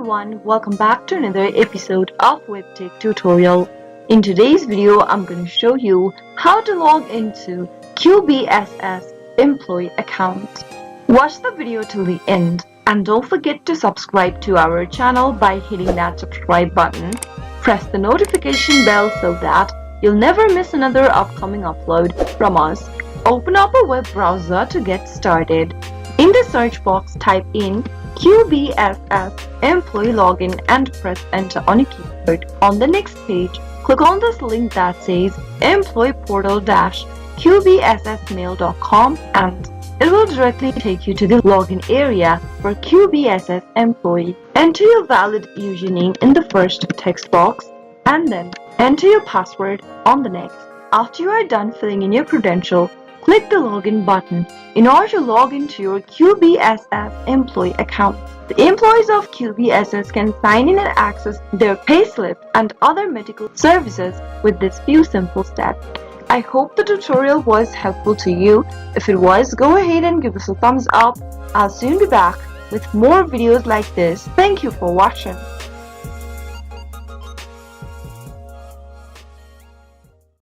everyone, welcome back to another episode of Webtech Tutorial. In today's video, I'm going to show you how to log into QBSS employee account. Watch the video till the end and don't forget to subscribe to our channel by hitting that subscribe button. Press the notification bell so that you'll never miss another upcoming upload from us. Open up a web browser to get started. In the search box, type in QBSS employee login and press enter on your keyboard. On the next page, click on this link that says employeeportal-qbssmail.com and it will directly take you to the login area for QBSS employee. Enter your valid username in the first text box and then enter your password on the next. After you are done filling in your credential, click the login button in order to log into your QBSS employee account. The employees of QBSS can sign in and access their payslip and other medical services with these few simple steps. I hope the tutorial was helpful to you. If it was, go ahead and give us a thumbs up. I'll soon be back with more videos like this. Thank you for watching.